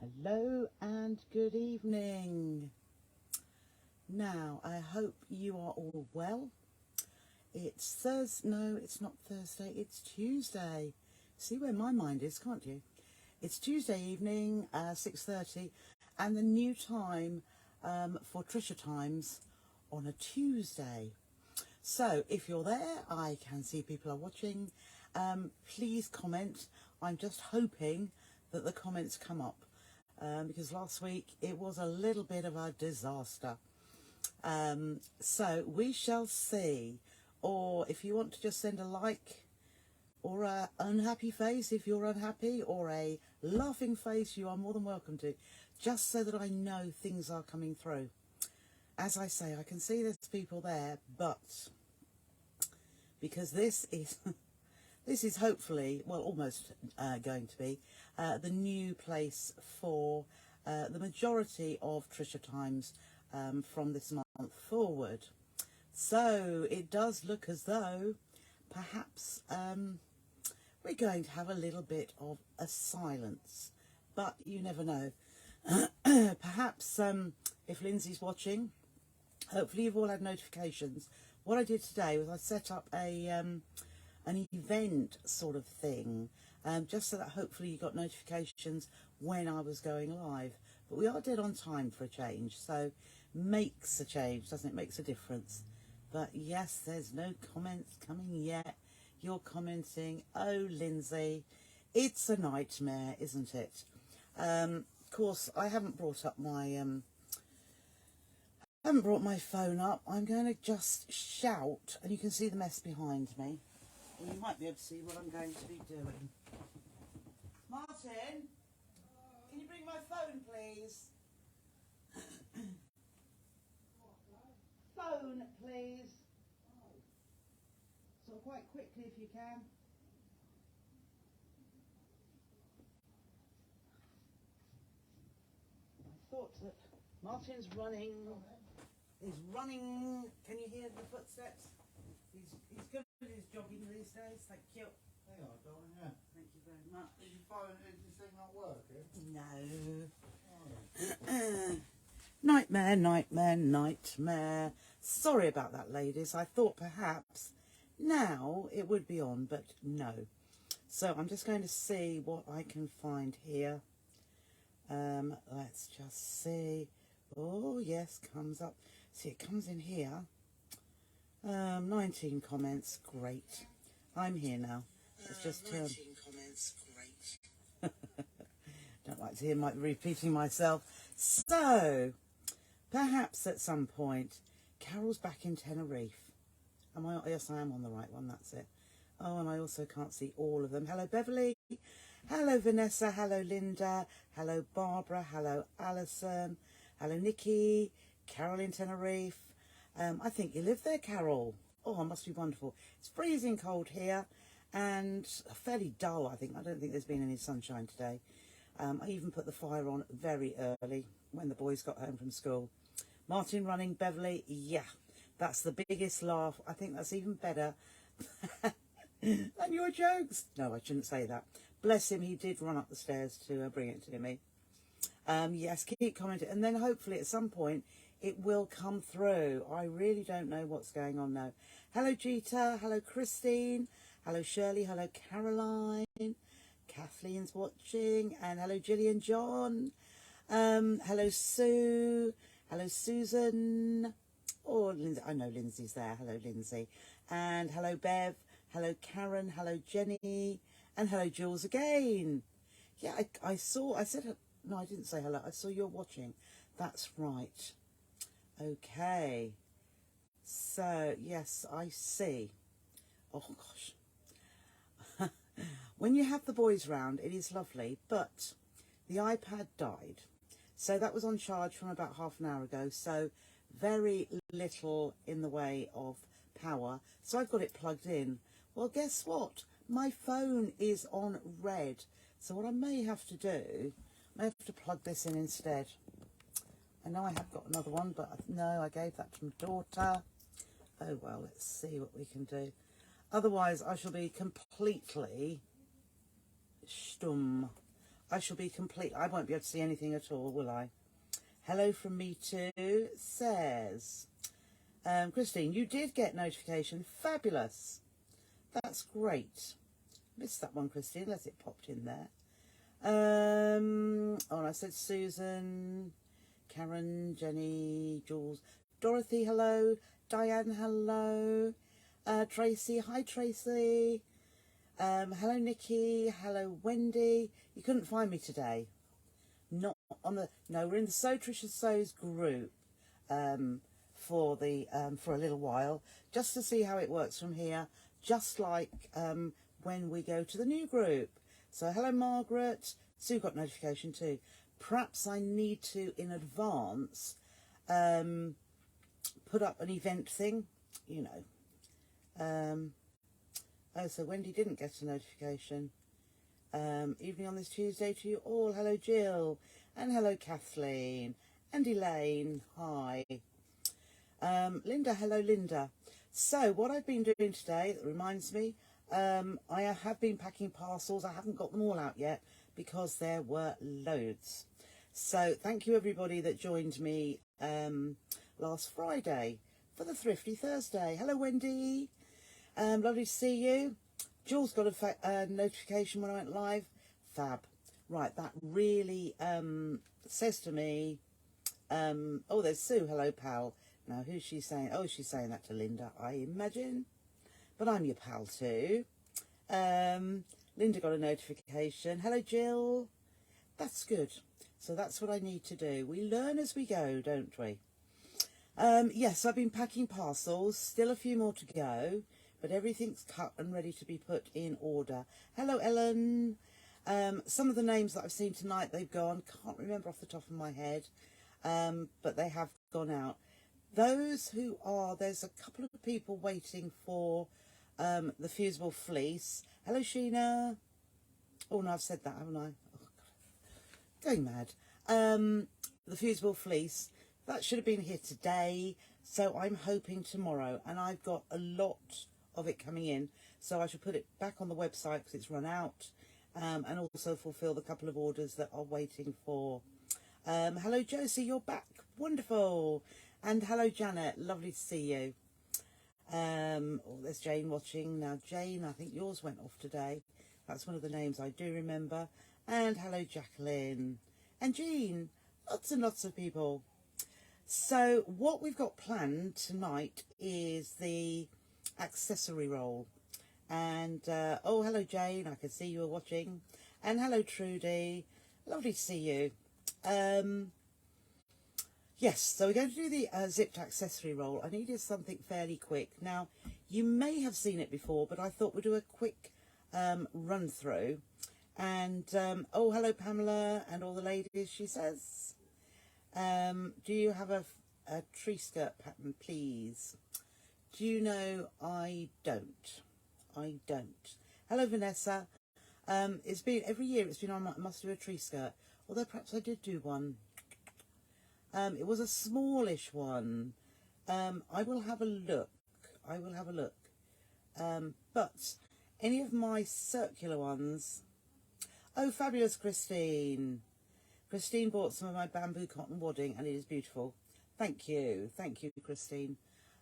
Hello and good evening. Now, I hope you are all well. It's Thursday. No, it's not Thursday. It's Tuesday. See where my mind is, can't you? It's Tuesday evening, 6:30, and the new time for Trisha Times on a Tuesday. So if you're there, I can see people are watching. Please comment. I'm just hoping that the comments come up. Because last week it was a little bit of a disaster. So we shall see. Or if you want to just send a like, or a unhappy face if you're unhappy, or a laughing face, you are more than welcome to, just so that I know things are coming through. As I say, I can see there's people there, but because this is this is hopefully, well, almost going to be the new place for the majority of Trisha Times from this month forward. So it does look as though perhaps we're going to have a little bit of a silence, but you never know. Perhaps if Lindsay's watching, hopefully you've all had notifications. What I did today was I set up an event sort of thing, just so that hopefully you got notifications when I was going live. But we are dead on time for a change, so makes a change, doesn't it? Makes a difference. But yes, there's no comments coming yet. You're commenting, oh Lindsay, it's a nightmare, isn't it? Of course, I haven't brought up my brought my phone up. I'm going to just shout, and you can see the mess behind me. You might be able to see what I'm going to be doing. Martin, can you bring my phone, please? Phone, please. So quite quickly if you can. I thought that Martin's running. He's running. Can you hear the footsteps? He's good at his jogging these days. Thank you. Hang on, darling, yeah. Thank you very much. Is your phone, is this thing not working? No. Nightmare, nightmare, nightmare. Sorry about that, ladies. I thought perhaps now it would be on, but no. So I'm just going to see what I can find here. Let's just see. Oh, yes, comes up. See, it comes in here. 19 comments. Great. I'm here now. Let's just turn. 19 comments. Great. Don't like to hear my repeating myself. So, perhaps at some point, Carol's back in Tenerife. Am I? Yes, I am on the right one. That's it. Oh, and I also can't see all of them. Hello, Beverly. Hello, Vanessa. Hello, Linda. Hello, Barbara. Hello, Alison. Hello, Nikki. Carol in Tenerife. I think you live there, Carol. Oh, it must be wonderful. It's freezing cold here and fairly dull, I think. I don't think there's been any sunshine today. I even put the fire on very early when the boys got home from school. Martin running, Beverly, yeah, that's the biggest laugh. I think that's even better than your jokes. No, I shouldn't say that. Bless him, he did run up the stairs to bring it to me. Yes, keep commenting. And then hopefully at some point it will come through. I really don't know what's going on now. Hello, Gita. Hello, Christine. Hello, Shirley. Hello, Caroline. Kathleen's watching. And hello, Gillian John. Hello, Sue. Hello, Susan. Oh, Lindsay. I know Lindsay's there. Hello, Lindsay. And hello, Bev. Hello, Karen. Hello, Jenny. And hello, Jules again. Yeah, I said, no, I didn't say hello. I saw you're watching. That's right. Okay. So, yes, I see. Oh, gosh. When you have the boys round, it is lovely, but the iPad died. So that was on charge from about half an hour ago. So very little in the way of power. So I've got it plugged in. Well, guess what? My phone is on red. So what I may have to do, I may have to plug this in instead. I know I have got another one, but no, I gave that to my daughter. Oh, well, let's see what we can do. Otherwise, I shall be completely stum. I shall be complete. I won't be able to see anything at all, will I? Hello from me too, says Christine, you did get notification. Fabulous. That's great. Missed that one, Christine, unless it popped in there. Oh, and I said Susan, Karen, Jenny, Jules, Dorothy, hello. Diane, hello. Tracy, hi Tracy. Hello Nikki, hello Wendy. You couldn't find me today. Not on the, no, we're in the Trisha Sews group for a little while, just to see how it works from here, just like when we go to the new group. So hello Margaret. Sue got notification too. Perhaps I need to in advance put up an event thing, you know. Oh, so Wendy didn't get a notification. Evening on this Tuesday to you all. Hello Jill, and hello Kathleen, and Elaine, hi. Linda, hello Linda. So what I've been doing today, that reminds me, I have been packing parcels. I haven't got them all out yet because there were loads. So thank you everybody that joined me last Friday for the Thrifty Thursday. Hello Wendy, lovely to see you. Jules got a notification when I went live. Fab. Right, that really says to me, oh, there's Sue. Hello, pal. Now, who's she saying? Oh, she's saying that to Linda, I imagine. But I'm your pal too. Linda got a notification. Hello, Jill. That's good. So that's what I need to do. We learn as we go, don't we? Yes, I've been packing parcels. Still a few more to go. But everything's cut and ready to be put in order. Hello, Ellen. Some of the names that I've seen tonight, they've gone. Can't remember off the top of my head. But they have gone out. Those who are, there's a couple of people waiting for the fusible fleece. Hello, Sheena. Oh, no, I've said that, haven't I? Oh, God. Going mad. The fusible fleece, that should have been here today. So I'm hoping tomorrow. And I've got a lot of it coming in, so I should put it back on the website because it's run out, and also fulfill the couple of orders that are waiting for. Hello Josie, you're back, wonderful. And hello Janet, lovely to see you. Oh, there's Jane watching now. Jane, I think yours went off today. That's one of the names I do remember. And hello Jacqueline and Jean, lots and lots of people. So what we've got planned tonight is the accessory roll. And oh, hello Jane, I can see you are watching. And hello Trudy, lovely to see you. Yes, so we're going to do the zipped accessory roll. I needed something fairly quick. Now you may have seen it before, but I thought we'd do a quick run through. And oh, hello Pamela and all the ladies, she says. Do you have a tree skirt pattern, please? Do you know I don't? I don't. Hello, Vanessa. It's been, every year it's been on, I must do a tree skirt. Although perhaps I did do one. It was a smallish one. I will have a look. I will have a look. But any of my circular ones... Oh, fabulous, Christine. Christine bought some of my bamboo cotton wadding and it is beautiful. Thank you. Thank you, Christine.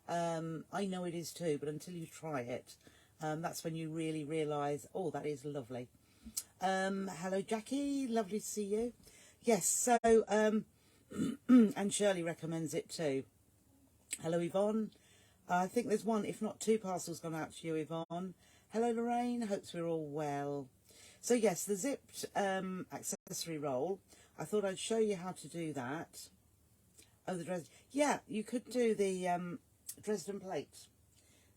I know it is too, but until you try it, that's when you really realise, oh, that is lovely. Hello, Jackie. Lovely to see you. Yes, so, and Shirley recommends it too. Hello, Yvonne. I think there's one, if not two parcels gone out to you, Yvonne. Hello, Lorraine. Hopes we're all well. So, yes, the zipped accessory roll. I thought I'd show you how to do that. Oh, the Dresden. Yeah, you could do the Dresden plate.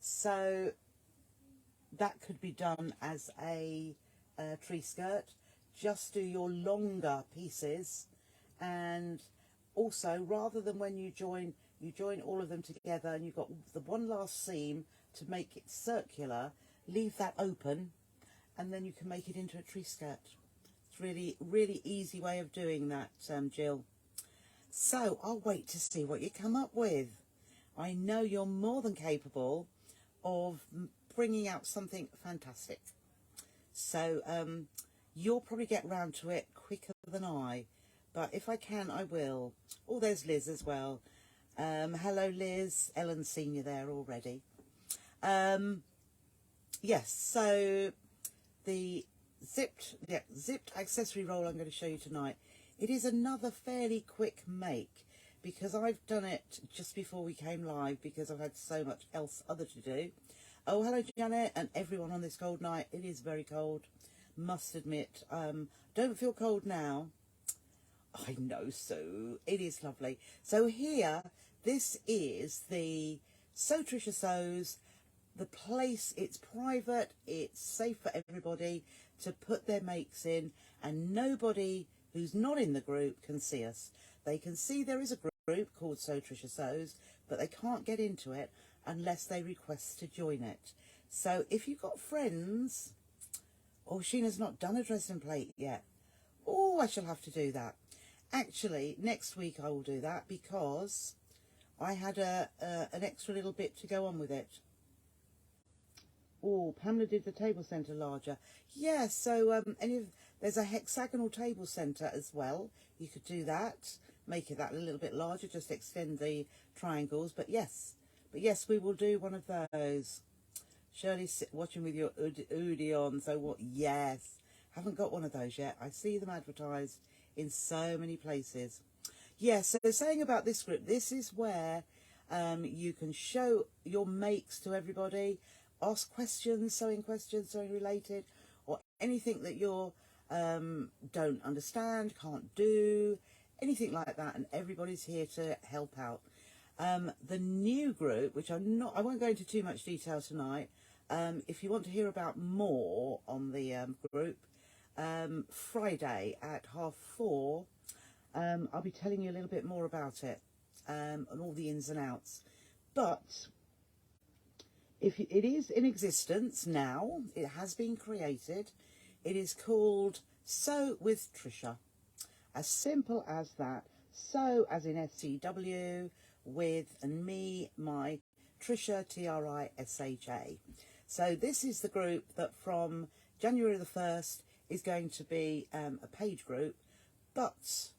So that could be done as a tree skirt. Just do your longer pieces, and also rather than when you join all of them together and you've got the one last seam to make it circular, leave that open and then you can make it into a tree skirt. It's really, really easy way of doing that, Jill. So I'll wait to see what you come up with. I know you're more than capable of bringing out something fantastic. So, You'll probably get round to it quicker than I, but if I can, I will. Oh, there's Liz as well. Hello, Liz. Ellen's seen you there already. Yes, so the zipped accessory roll I'm going to show you tonight. It is another fairly quick make because I've done it just before we came live because I've had so much other to do. Oh, hello Janet and everyone on this cold night. It is very cold, must admit. Don't feel cold now. I know, so it is lovely. So here, this is the Sew Trisha Sews. The place, it's private, it's safe for everybody to put their makes in, and nobody who's not in the group can see us. They can see there is a group called Sew Trisha Sews, but they can't get into it unless they request to join it. So if you've got friends, oh, Sheena's not done a dressing plate yet. Oh, I shall have to do that. Actually, next week I will do that because I had an extra little bit to go on with it. Oh, Pamela did the table centre larger. Yeah, so there's a hexagonal table centre as well. You could do that, make it that a little bit larger, just extend the triangles. But yes, we will do one of those. Shirley's watching with your hoodie on, so what? Yes, haven't got one of those yet. I see them advertised in so many places. Yes, so saying about this group, this is where you can show your makes to everybody. Ask questions, sewing related, or anything that you don't understand, can't do, anything like that, and everybody's here to help out. The new group, which I won't go into too much detail tonight. If you want to hear about more on the group, Friday at 4:30, I'll be telling you a little bit more about it and all the ins and outs. But it is in existence now. It has been created. It is called Sew with Trisha. As simple as that. Sew as in SCW, with and me, my Trisha, TRISHA. So this is the group that from January the 1st is going to be a page group, but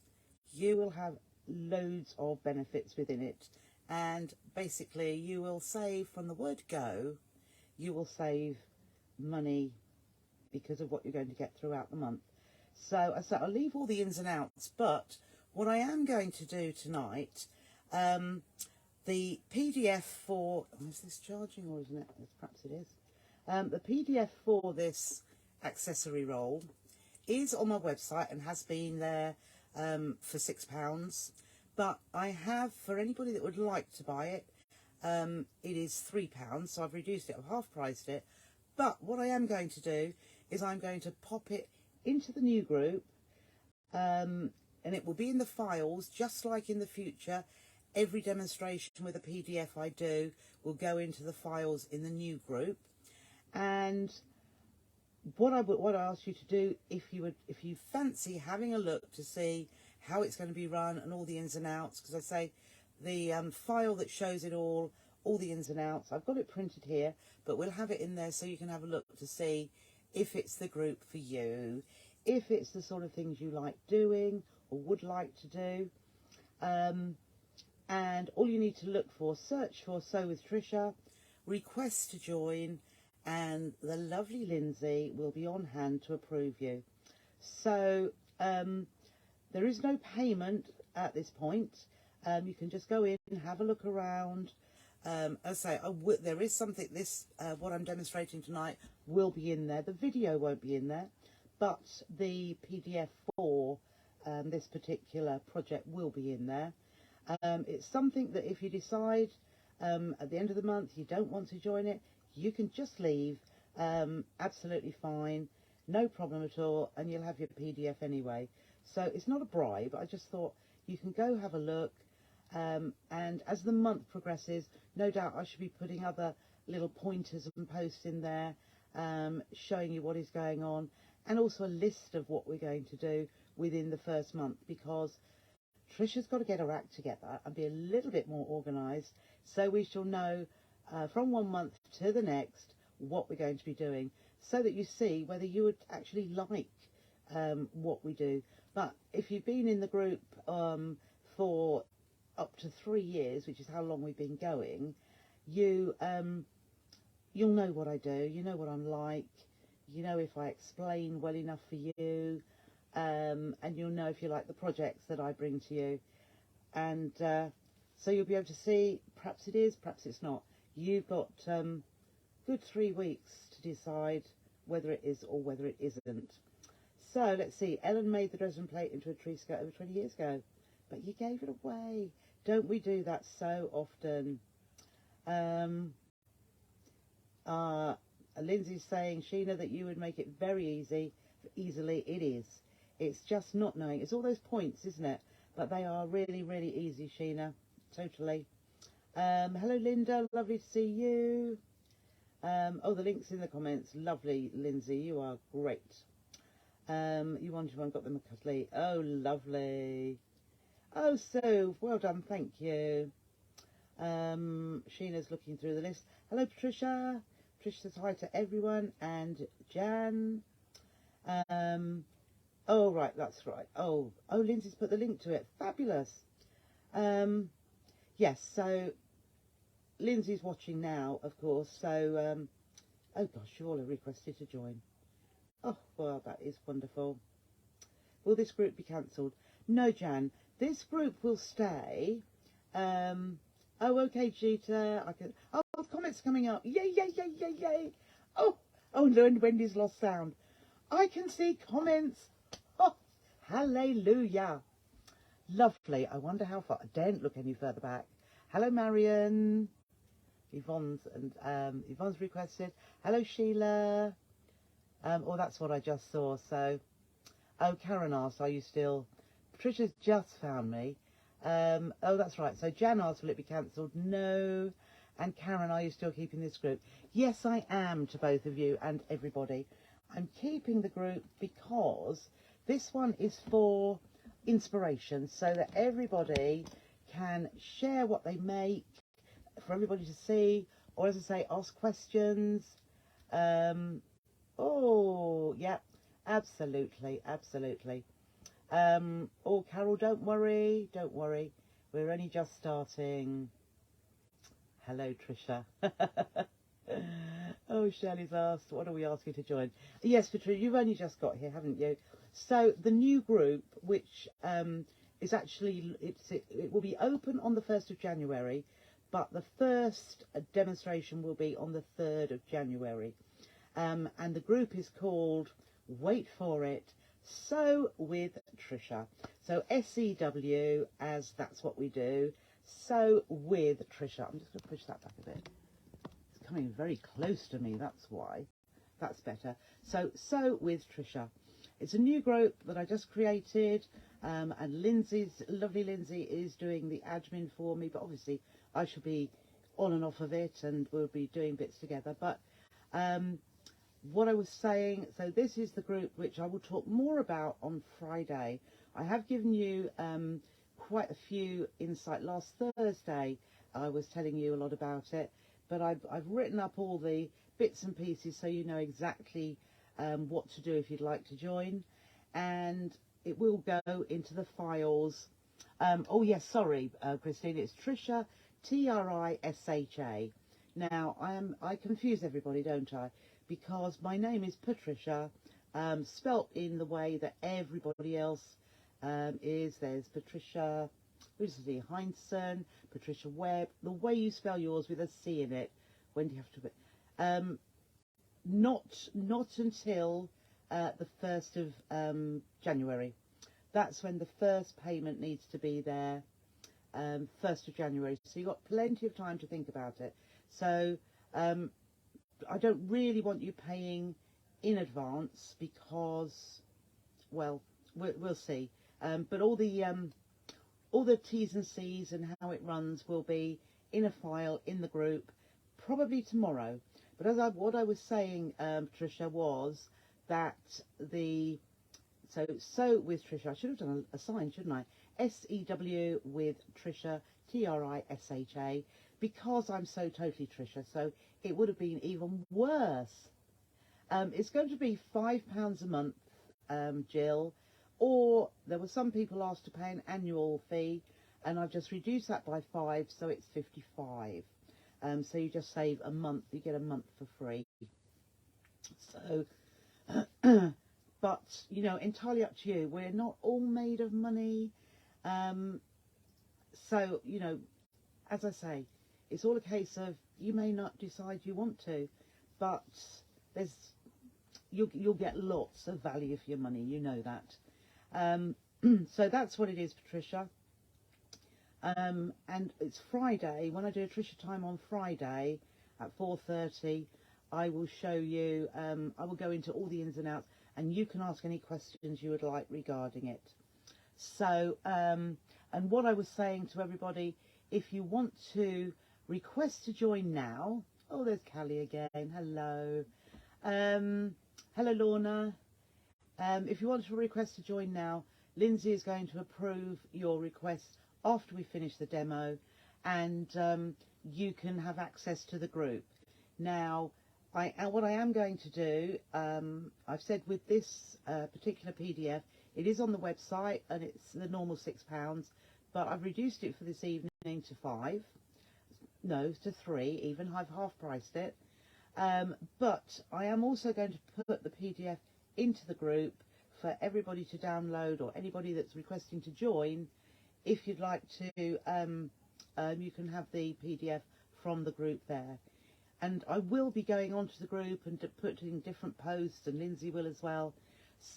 you will have loads of benefits within it. And basically you will save from the word go, you will save money because of what you're going to get throughout the month. So I'll leave all the ins and outs, but what I am going to do tonight, the PDF for, is this charging or isn't it? Perhaps it is. The PDF for this accessory roll is on my website and has been there for £6. But I have, for anybody that would like to buy it, it is £3, so I've reduced it, I've half priced it. But what I am going to do is I'm going to pop it into the new group, and it will be in the files, just like in the future. Every demonstration with a PDF I do will go into the files in the new group. And what I ask you to do, if you fancy having a look to see how it's going to be run and all the ins and outs, because I say the file that shows it all the ins and outs, I've got it printed here, but we'll have it in there so you can have a look to see if it's the group for you, if it's the sort of things you like doing or would like to do. And all you need to look for, search for Sew with Trisha, request to join, and the lovely Lindsay will be on hand to approve you. So there is no payment at this point. You can just go in and have a look around. As I say, there is something, what I'm demonstrating tonight will be in there. The video won't be in there, but the PDF for this particular project will be in there. It's something that if you decide at the end of the month you don't want to join it, you can just leave, absolutely fine, no problem at all, and you'll have your PDF anyway. So it's not a bribe. I just thought you can go have a look, and as the month progresses, no doubt I should be putting other little pointers and posts in there, showing you what is going on, and also a list of what we're going to do within the first month, because Trisha's got to get her act together and be a little bit more organised, so we shall know from one month to the next what we're going to be doing, so that you see whether you would actually like what we do. But if you've been in the group for up to 3 years, which is how long we've been going, you'll know what I do. You know what I'm like. You know if I explain well enough for you, and you'll know if you like the projects that I bring to you. And so you'll be able to see, perhaps it is, perhaps it's not. You've got good 3 weeks to decide whether it is or whether it isn't. So let's see. Ellen made the dresden plate into a tree skirt over 20 years ago, but you gave it away. Don't we do that so often? Lindsay's saying, Sheena, that you would make it very easily. It is. It's just not knowing. It's all those points, isn't it? But they are really, really easy, Sheena. Totally. Hello, Linda. Lovely to see you. Oh, the link's in the comments. Lovely, Lindsay. You are great. You wanted one, got them a cuddly. Oh, lovely. Oh, so well done. Thank you. Sheena's looking through the list. Hello, Patricia. Patricia says hi to everyone. And Jan. Oh, right. That's right. Oh, Lindsay's put the link to it. Fabulous. Yes. So Lindsay's watching now, of course. So, oh gosh, you all have requested to join. Oh, well, that is wonderful. Will this group be cancelled? No, Jan. This group will stay. Oh, okay, Jeter. I can. Oh, comments coming up. Yay, yay, yay, yay, yay. Oh, and Wendy's lost sound. I can see comments. Oh, hallelujah. Lovely. I wonder how far. I daren't look any further back. Hello, Marion. Yvonne's requested. Hello, Sheila. Oh, that's what I just saw. So, oh, Karen asked, are you still? Patricia's just found me. Oh, that's right. So Jan asked, will it be cancelled? No. And Karen, are you still keeping this group? Yes, I am, to both of you and everybody. I'm keeping the group because this one is for inspiration, so that everybody can share what they make for everybody to see, or as I say, ask questions. Oh, yeah, absolutely, absolutely. Oh, Carol, don't worry, we're only just starting. Hello, Trisha. Oh, Shirley's asked, what are we asking to join? Yes, Patricia, you've only just got here, haven't you? So the new group, which is actually, it will be open on the 1st of January, but the first demonstration will be on the 3rd of January. And the group is called, wait for it, Sew with Trisha. So SEW, as that's what we do. Sew with Trisha. I'm just going to push that back a bit. It's coming very close to me, that's why. That's better. So Sew with Trisha. It's a new group that I just created, and lovely Lindsay is doing the admin for me, but obviously I should be on and off of it, and we'll be doing bits together. But what I was saying, so this is the group which I will talk more about on Friday. I have given you quite a few insight. Last Thursday I was telling you a lot about it, but I've written up all the bits and pieces so you know exactly what to do if you'd like to join, and it will go into the files. Oh yes, sorry, Christine, it's Trisha, Trisha. Now I confuse everybody, don't I? Because my name is Patricia, spelt in the way that everybody else is. There's Patricia, Heinsohn, Patricia Webb, the way you spell yours with a C in it. When do you have to? Not until the 1st of January. That's when the first payment needs to be there. 1st of January. So you've got plenty of time to think about it. So I don't really want you paying in advance because, well, we'll see. But all the T's and C's and how it runs will be in a file in the group, probably tomorrow. But what I was saying, Trisha, was that so with Trisha, I should have done a sign, shouldn't I? SEW with Trisha, Trisha, because I'm so totally Trisha. So it would have been even worse. It's going to be £5 a month Jill, or there were some people asked to pay an annual fee, and I've just reduced that by 5, so it's 55. So you just save a month, you get a month for free. So, but, you know, entirely up to you. We're not all made of money. So, you know, as I say, it's all a case of you may not decide you want to, but you'll get lots of value for your money, you know that. So that's what it is, Patricia. And it's Friday. When I do a Trisha time on Friday at 4:30, I will show you, I will go into all the ins and outs, and you can ask any questions you would like regarding it. So, and what I was saying to everybody, if you want to request to join now, oh, there's Callie again, hello. Hello, Lorna. If you want to request to join now, Lindsay is going to approve your request after we finish the demo, and you can have access to the group. Now, what I am going to do, I've said with this particular PDF, it is on the website and it's the normal £6, but I've reduced it for this evening to 5. No, to 3 even. I've half priced it. But I am also going to put the PDF into the group for everybody to download, or anybody that's requesting to join. If you'd like to, you can have the PDF from the group there. And I will be going onto the group and putting different posts, and Lindsay will as well.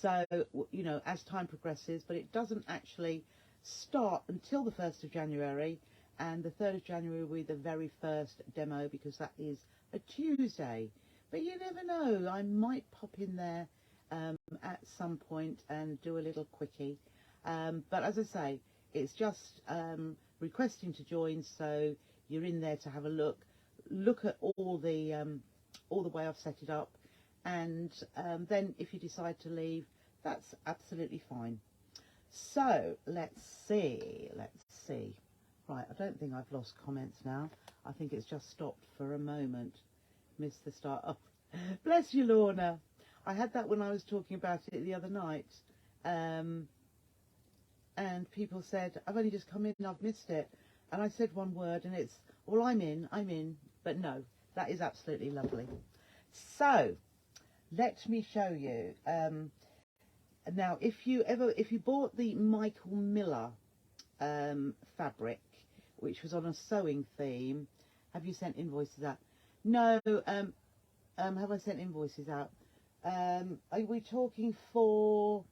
So, you know, as time progresses, but it doesn't actually start until the 1st of January, and the 3rd of January will be the very first demo, because that is a Tuesday. But you never know, I might pop in there at some point and do a little quickie. But as I say, it's just requesting to join, so you're in there to have a look at all the way I've set it up, and then if you decide to leave, that's absolutely fine. So let's see. Right, I don't think I've lost comments now. I think it's just stopped for a moment. Missed the start. Oh, bless you, Lorna. I had that when I was talking about it the other night. And people said, I've only just come in and I've missed it. And I said one word and it's, well, I'm in. But no, that is absolutely lovely. So, let me show you. Now, if you bought the Michael Miller fabric, which was on a sewing theme, have you sent invoices out? No. Have I sent invoices out? Are we talking for?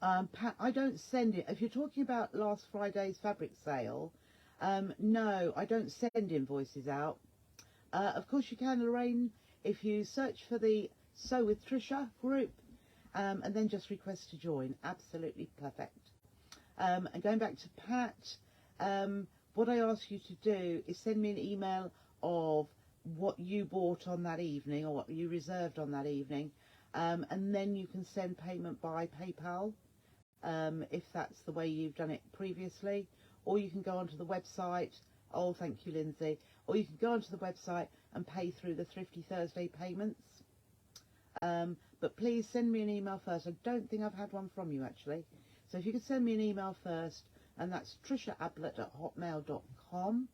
I don't send it. If you're talking about last Friday's fabric sale, no, I don't send invoices out. Of course, you can, Lorraine, if you search for the Sew with Trisha group, and then just request to join. Absolutely perfect. And going back to Pat, what I ask you to do is send me an email of what you bought on that evening, or what you reserved on that evening, and then you can send payment by PayPal, if that's the way you've done it previously, or you can go onto the website. Oh, thank you, Lindsay. Or you can go onto the website and pay through the Thrifty Thursday payments. But please send me an email first. I don't think I've had one from you, actually. So if you could send me an email first, and that's trishaablett@hotmail.com,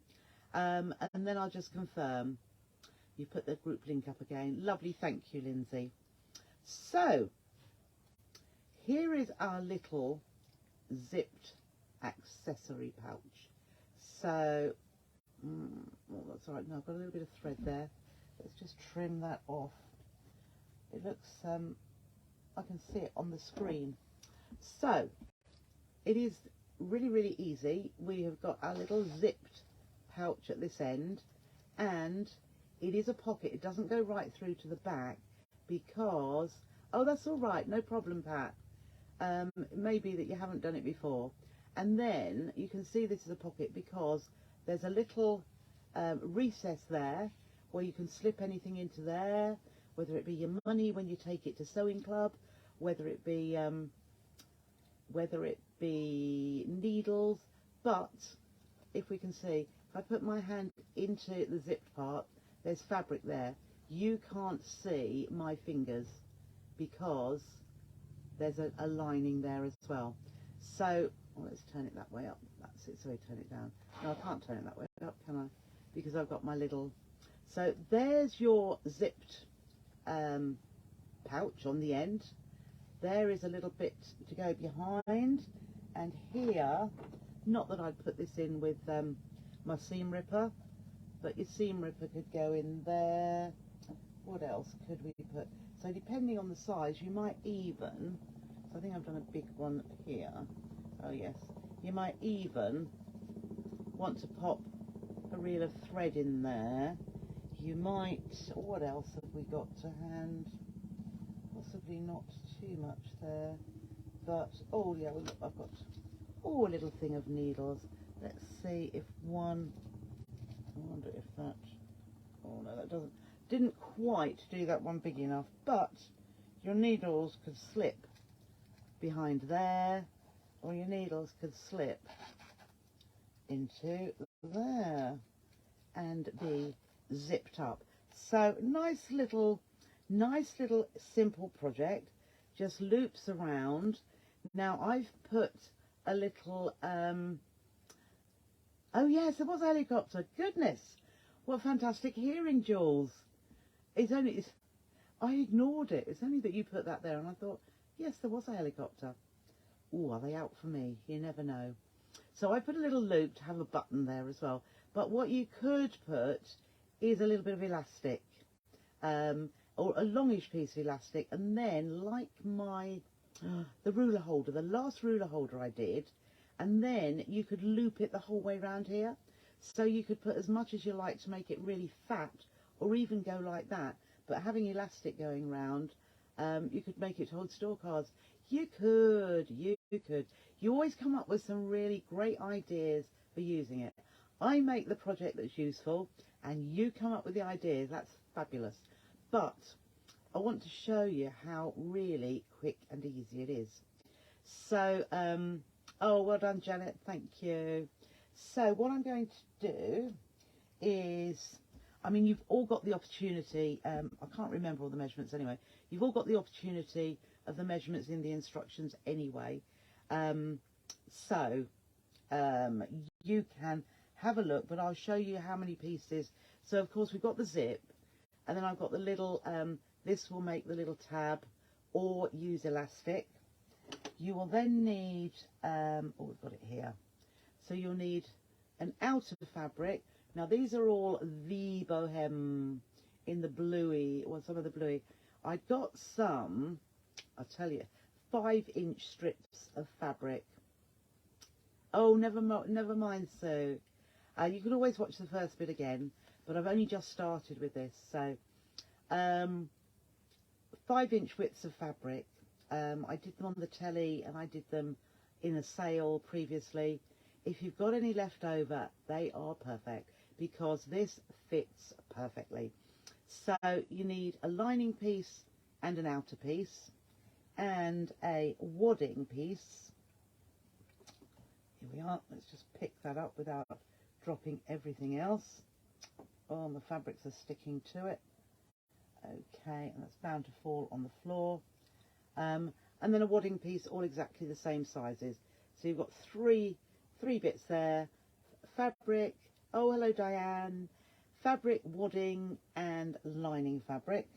and then I'll just confirm. You put the group link up again. Lovely, thank you, Lindsay. So, here is our little zipped accessory pouch. So, well, that's all right. No, I've got a little bit of thread there. Let's just trim that off. It looks, I can see it on the screen. So, it is really, really easy. We have got our little zipped pouch at this end, and it is a pocket. It doesn't go right through to the back because, oh, that's all right. No problem, Pat. It may be that you haven't done it before. And then you can see this is a pocket because there's a little recess there where you can slip anything into there, whether it be your money when you take it to sewing club, whether it be needles. But if we can see, if I put my hand into the zipped part, there's fabric there. You can't see my fingers. because there's a lining there as well. So let's turn it that way up. That's it. So we turn it down. No, I can't turn it that way up, can I? Because I've got my little. So there's your zipped pouch on the end. There is a little bit to go behind, and here, not that I'd put this in with my seam ripper, but your seam ripper could go in there. What else could we put? So depending on the size, you might even, so I think I've done a big one here. Oh yes, you might even want to pop a reel of thread in there. You might, what else have we got to hand? Possibly not too much there, but oh yeah, look, I've got a little thing of needles. Let's see if one, I wonder if that, oh no, that didn't quite do that one big enough, but your needles could slip behind there, or your needles could slip into there and be zipped up. So nice little simple project, just loops around. Now I've put a little oh yes, there was a helicopter. Goodness, what fantastic hearing, Jules. I ignored it. It's only that you put that there, and I thought, yes, there was a helicopter. Oh, are they out for me? You never know. So I put a little loop to have a button there as well. But what you could put is a little bit of elastic, or a longish piece of elastic, and then like the ruler holder, the last ruler holder I did, and then you could loop it the whole way around here. So you could put as much as you like to make it really fat, or even go like that. But having elastic going round, you could make it to hold store cards. You could. You always come up with some really great ideas for using it. I make the project that's useful, and you come up with the ideas. That's fabulous. But I want to show you how really quick and easy it is. So, oh, well done, Janet. Thank you. So what I'm going to do is, I mean, you've all got the opportunity, I can't remember all the measurements anyway, you've all got the opportunity of the measurements in the instructions anyway, so you can have a look, but I'll show you how many pieces. So of course we've got the zip, and then I've got the little, this will make the little tab, or use elastic. You will then need, oh, we've got it here. So you'll need an outer fabric. Now these are all the bohem in the bluey, or some of the bluey. I got some, I'll tell you, 5-inch strips of fabric. Oh, never mind, Sue. You can always watch the first bit again, but I've only just started with this. So 5-inch widths of fabric. I did them on the telly, and I did them in a sale previously. If you've got any left over, they are perfect, because this fits perfectly. So you need a lining piece and an outer piece, and a wadding piece. Here we are. Let's just pick that up without dropping everything else. Oh, and the fabrics are sticking to it. Okay, and that's bound to fall on the floor. And then a wadding piece, all exactly the same sizes. So you've got three bits there. Fabric, oh hello Diane, fabric, wadding and lining fabric.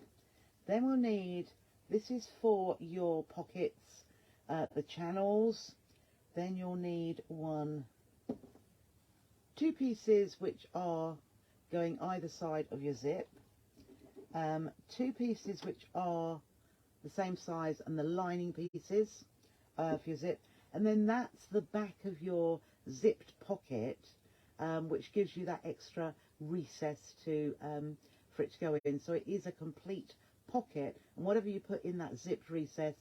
Then we'll need, this is for your pockets, the channels. Then you'll need two pieces which are going either side of your zip, 2 pieces which are the same size, and the lining pieces for your zip, and then that's the back of your zipped pocket, which gives you that extra recess to for it to go in. So it is a complete pocket, and whatever you put in that zipped recess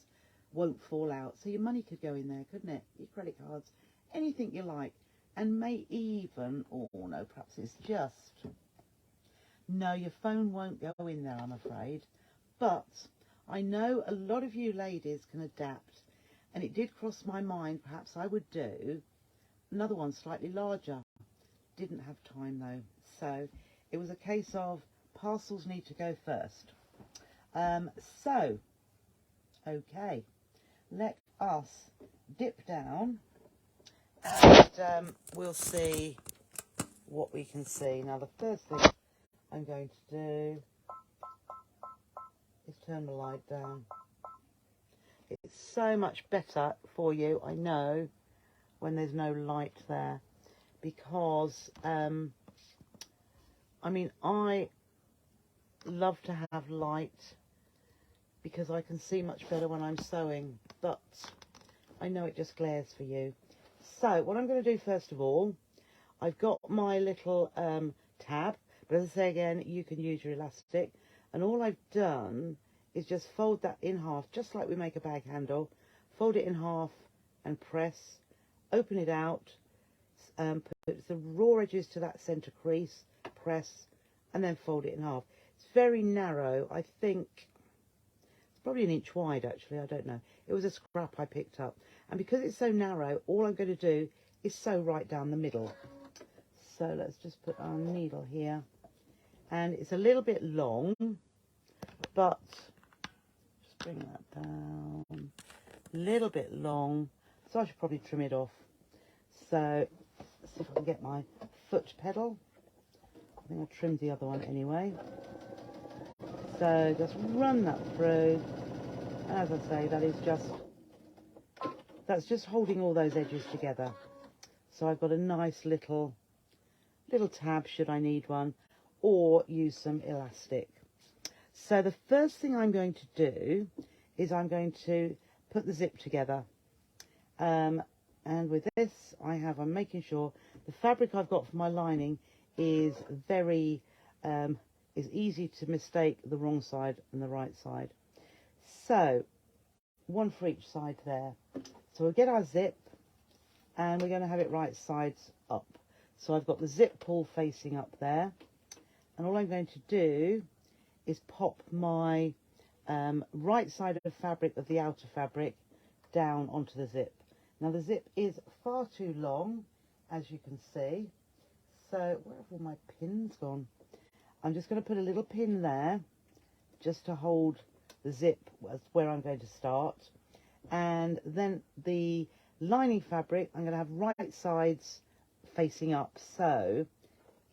won't fall out. So your money could go in there, couldn't it? Your credit cards, anything you like, and may even, oh no, perhaps it's just, no, your phone won't go in there, I'm afraid. But I know a lot of you ladies can adapt, and it did cross my mind perhaps I would do another one slightly larger. Didn't have time though, so it was a case of parcels need to go first. So Okay, let us dip down and we'll see what we can see. Now the first thing I'm going to do is turn the light down. It's so much better for you, I know, when there's no light there, because I mean, I love to have light because I can see much better when I'm sewing, but I know it just glares for you. So what I'm going to do first of all, I've got my little tab, but as I say again, you can use your elastic, and all I've done is just fold that in half, just like we make a bag handle. Fold it in half and press, open it out, put the raw edges to that centre crease, press, and then fold it in half. It's very narrow. I think it's probably an inch wide, actually. I don't know. It was a scrap I picked up. And because it's so narrow, all I'm going to do is sew right down the middle. So let's just put our needle here. And it's a little bit long, but just bring that down. A little bit long, so I should probably trim it off. So let's see if I can get my foot pedal. I think I trimmed the other one anyway. So just run that through. And as I say, that's just holding all those edges together. So I've got a nice little tab should I need one, or use some elastic. So the first thing I'm going to do is I'm going to put the zip together. And with this, I'm making sure the fabric I've got for my lining is very, is easy to mistake the wrong side and the right side. So, one for each side there. So we'll get our zip, and we're going to have it right sides up. So I've got the zip pull facing up there, and all I'm going to do is pop my right side of the fabric of the outer fabric down onto the zip. Now the zip is far too long, as you can see. So where have all my pins gone? I'm just going to put a little pin there just to hold the zip. That's where I'm going to start. And then the lining fabric, I'm going to have right sides facing up. So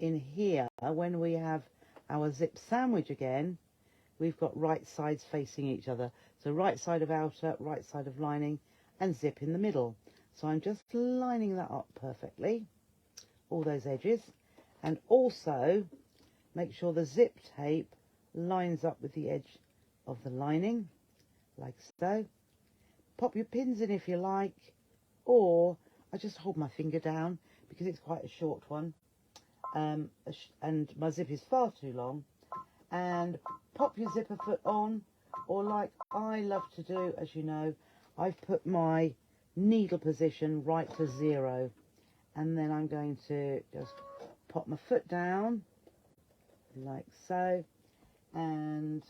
in here, when we have our zip sandwich again, we've got right sides facing each other. So right side of outer, right side of lining, and zip in the middle. So I'm just lining that up perfectly, all those edges, and also make sure the zip tape lines up with the edge of the lining, like so. Pop your pins in if you like, or I just hold my finger down because it's quite a short one, and my zip is far too long. And pop your zipper foot on, or like I love to do, as you know, I've put my needle position right to 0, and then I'm going to just pop my foot down like so, and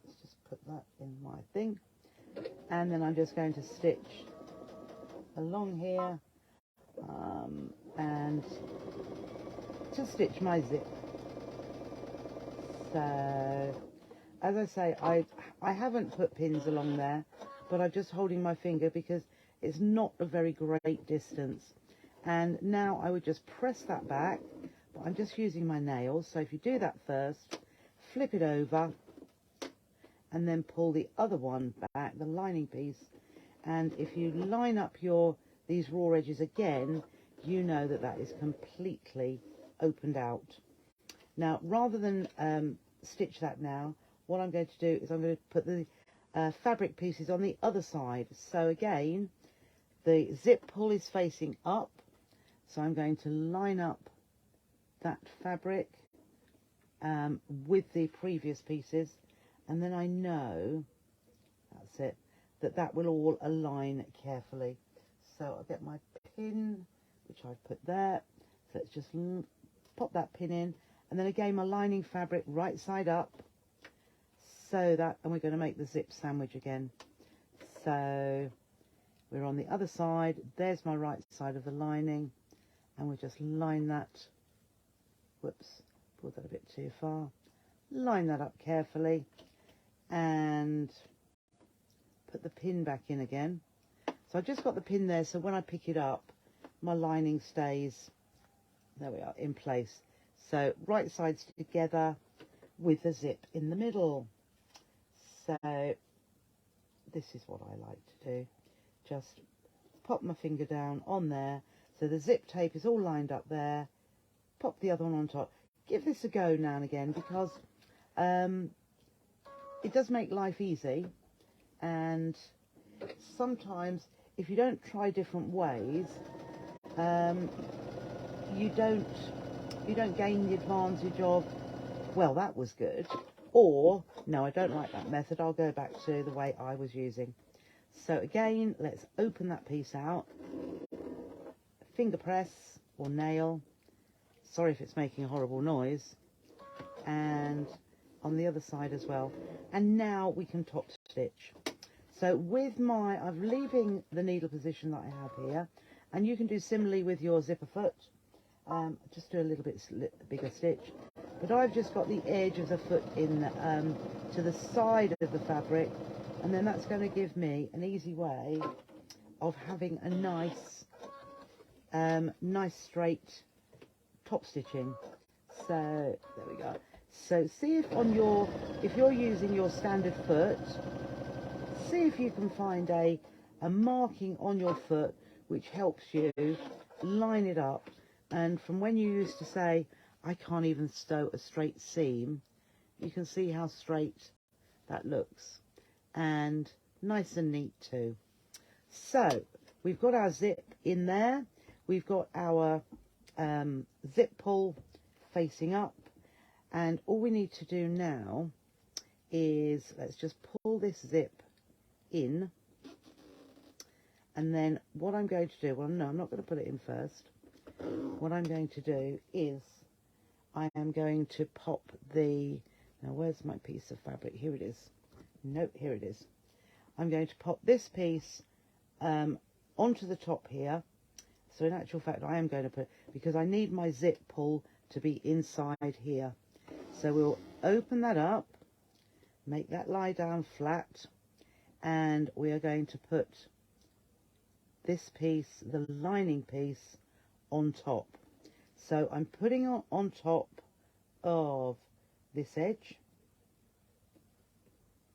let's just put that in my thing, and then I'm just going to stitch along here and to stitch my zip. So as I say, I haven't put pins along there, but I'm just holding my finger because it's not a very great distance. And now I would just press that back, but I'm just using my nails. So if you do that first, flip it over, and then pull the other one back, the lining piece. And if you line up these raw edges again, you know that that is completely opened out. Now, rather than stitch that now, what I'm going to do is I'm going to put the fabric pieces on the other side. So again, the zip pull is facing up, so I'm going to line up that fabric with the previous pieces, and then I know, that's it, that will all align carefully. So I'll get my pin, which I've put there. So let's just pop that pin in, and then again my lining fabric right side up, so that, and we're going to make the zip sandwich again. So we're on the other side, there's my right side of the lining, and we'll just line that, whoops, pulled that a bit too far, line that up carefully, and put the pin back in again. So I've just got the pin there, so when I pick it up, my lining stays, there we are, in place. So right sides together with the zip in the middle. So this is what I like to do. Just pop my finger down on there. So the zip tape is all lined up there. Pop the other one on top. Give this a go now and again, because it does make life easy. And sometimes if you don't try different ways, you don't gain the advantage of, well, that was good, or no, I don't like that method, I'll go back to the way I was using. So again, let's open that piece out, finger press or nail, sorry if it's making a horrible noise, and on the other side as well. And now we can top stitch. So with my, I'm leaving the needle position that I have here, and you can do similarly with your zipper foot. Just do a little bit bigger stitch, but I've just got the edge of the foot in to the side of the fabric, and then that's going to give me an easy way of having a nice nice straight top stitching. So there we go. So see if on your, if you're using your standard foot, see if you can find a marking on your foot which helps you line it up. And from when you used to say, I can't even sew a straight seam, you can see how straight that looks. And nice and neat too. So we've got our zip in there. We've got our zip pull facing up. And all we need to do now is, let's just pull this zip in. And then what I'm going to do, well, no, I'm not going to put it in first. What I'm going to do is I am going to pop the, now where's my piece of fabric? Here it is. Nope, here it is. I'm going to pop this piece onto the top here. So in actual fact, I am going to put, because I need my zip pull to be inside here. So we'll open that up, make that lie down flat, and we are going to put this piece, the lining piece, on top. So I'm putting it on top of this edge.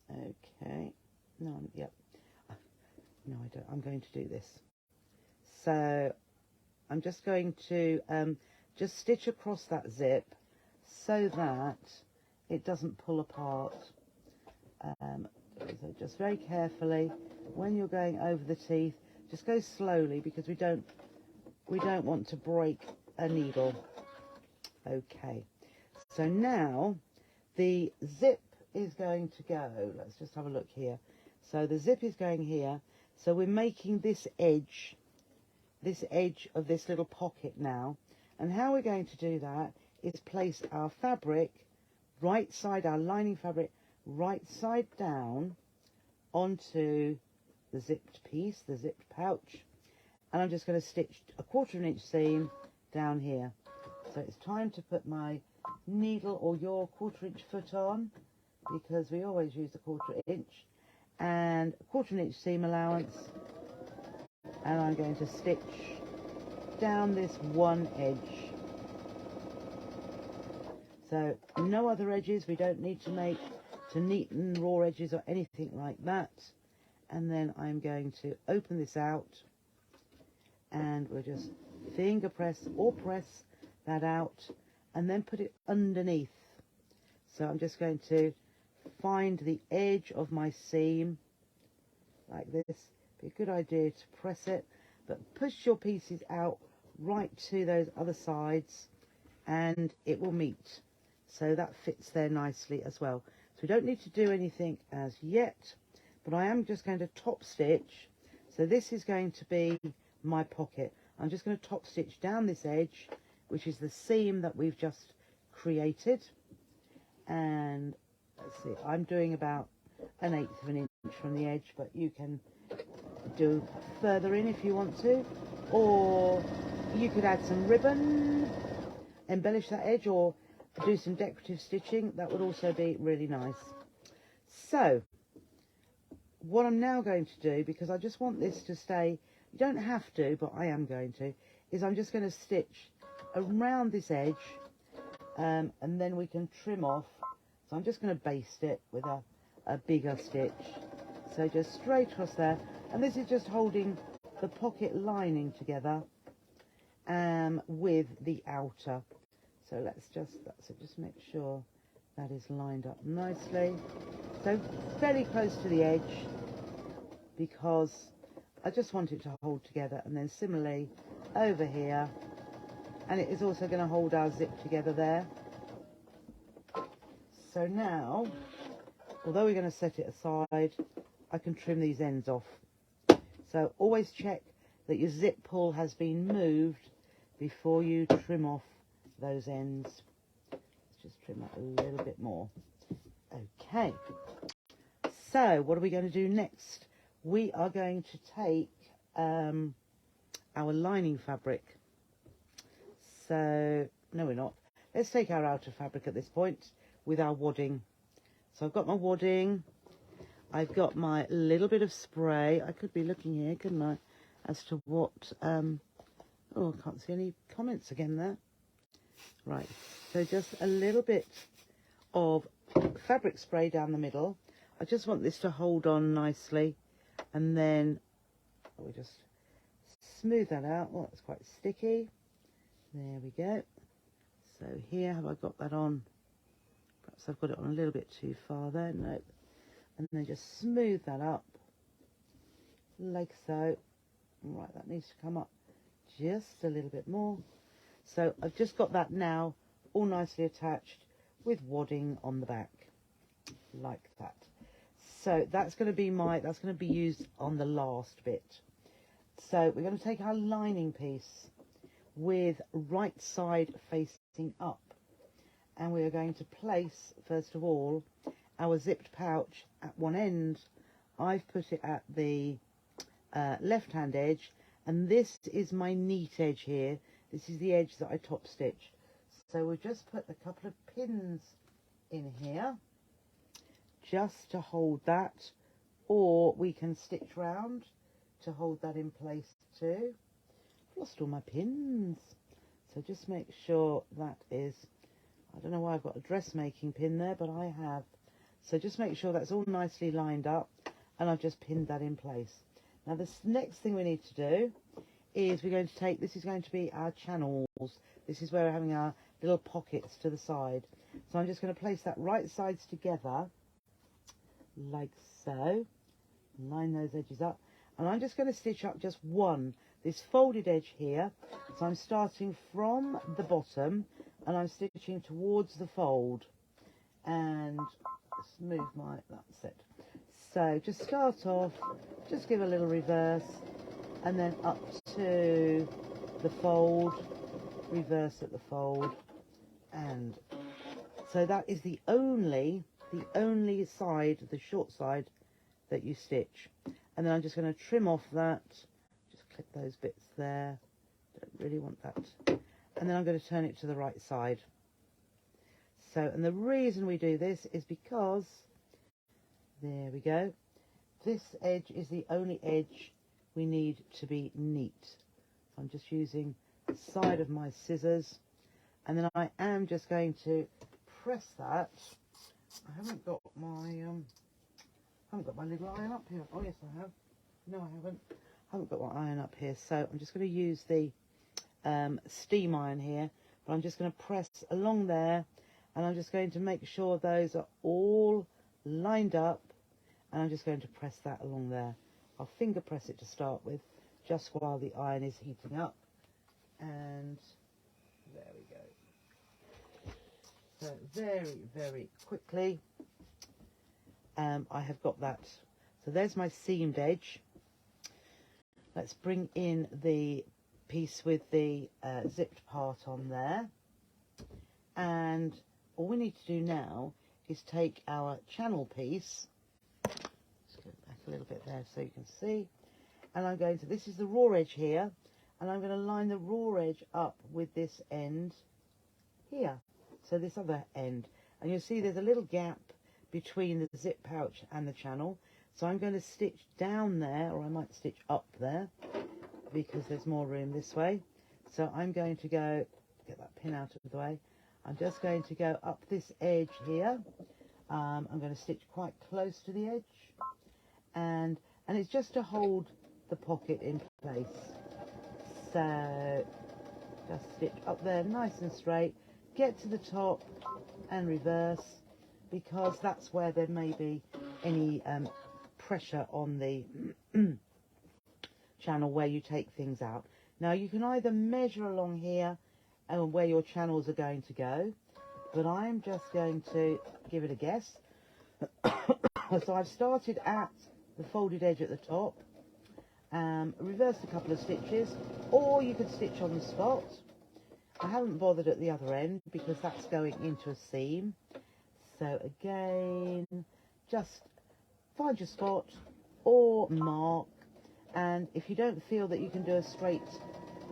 Okay. No, yep. No, I don't. I'm going to do this. So I'm just going to just stitch across that zip so that it doesn't pull apart. So just very carefully, when you're going over the teeth, just go slowly, because we don't want to break a needle. Okay, so now the zip is going to go, let's just have a look here. So the zip is going here, so we're making this edge of this little pocket now. And how we're going to do that is place our fabric right side, our lining fabric right side down onto the zipped piece, the zipped pouch. And I'm just going to stitch a 1/4 inch seam down here. So it's time to put my needle or your 1/4 inch foot on, because we always use the 1/4 inch, and a 1/4 inch seam allowance. And I'm going to stitch down this one edge. So no other edges, we don't need to neaten raw edges or anything like that. And then I'm going to open this out, and we'll just finger press or press that out, and then put it underneath. So I'm just going to find the edge of my seam like this. Be a good idea to press it, but push your pieces out right to those other sides, and it will meet. So that fits there nicely as well. So we don't need to do anything as yet, but I am just going to top stitch. So this is going to be my pocket. I'm just going to top stitch down this edge, which is the seam that we've just created. And let's see, I'm doing about 1/8 of an inch from the edge, but you can do further in if you want to, or you could add some ribbon, embellish that edge, or do some decorative stitching. That would also be really nice. So what I'm now going to do, because I just want this to stay, you don't have to, but I am going to, is I'm just going to stitch around this edge, and then we can trim off. So I'm just going to baste it with a bigger stitch. So just straight across there, and this is just holding the pocket lining together with the outer. So let's just make sure that is lined up nicely. So very close to the edge, because I just want it to hold together. And then similarly over here, and it is also going to hold our zip together there. So now, although we're going to set it aside, I can trim these ends off. So always check that your zip pull has been moved before you trim off those ends. Let's just trim that a little bit more. Okay, so what are we going to do next? We are going to take our lining fabric. So, no we're not. Let's take our outer fabric at this point with our wadding. So I've got my wadding. I've got my little bit of spray. I could be looking here, couldn't I, as to what... oh, I can't see any comments again there. Right, so just a little bit of fabric spray down the middle. I just want this to hold on nicely, and then we just smooth that out. Oh, it's quite sticky. There we go. So here, have I got that on? Perhaps I've got it on a little bit too far there. No. And then just smooth that up like so. Right, that needs to come up just a little bit more. So I've just got that now all nicely attached with wadding on the back like that. So that's going to be used on the last bit. So we're going to take our lining piece with right side facing up, and we are going to place, first of all, our zipped pouch at one end. I've put it at the left hand edge, and this is my neat edge here. This is the edge that I top stitched. So we'll just put a couple of pins in here just to hold that, or we can stitch round to hold that in place too. I've lost all my pins, so just make sure that is, I don't know why I've got a dressmaking pin there, but I have. So just make sure that's all nicely lined up, and I've just pinned that in place. Now the next thing we need to do is we're going to take, this is going to be our channels. This is where we're having our little pockets to the side. So I'm just going to place that right sides together like so. Line those edges up, and I'm just going to stitch up just one, this folded edge here. So I'm starting from the bottom and I'm stitching towards the fold, and smooth that's it. So just start off, just give a little reverse, and then up to the fold, reverse at the fold, and so that is the only side, the short side, that you stitch. And then I'm just going to trim off that, just clip those bits there, don't really want that, and then I'm going to turn it to the right side. So, and the reason we do this is because, there we go, this edge is the only edge we need to be neat. So I'm just using the side of my scissors, and then I am just going to press that. I haven't got my little iron up here. Oh yes, I have. No, I haven't. I haven't got my iron up here. So I'm just going to use the steam iron here, but I'm just going to press along there, and I'm just going to make sure those are all lined up, and I'm just going to press that along there. I'll finger press it to start with, just while the iron is heating up, and there we go. So very, very quickly, I have got that. So there's my seamed edge. Let's bring in the piece with the zipped part on there, and all we need to do now is take our channel piece, just go back a little bit there so you can see, and I'm going to, this is the raw edge here, and I'm going to line the raw edge up with this end here, so this other end, and you'll see there's a little gap between the zip pouch and the channel. So I'm going to stitch down there, or I might stitch up there, because there's more room this way. So I'm going to go, get that pin out of the way, I'm just going to go up this edge here. I'm going to stitch quite close to the edge, and it's just to hold the pocket in place. So just stitch up there nice and straight, get to the top and reverse, because that's where there may be any pressure on the channel where you take things out. Now you can either measure along here and where your channels are going to go, but I'm just going to give it a guess. So I've started at the folded edge at the top, reversed a couple of stitches, or you could stitch on the spot. I haven't bothered at the other end because that's going into a seam. So again, just find your spot or mark, and if you don't feel that you can do a straight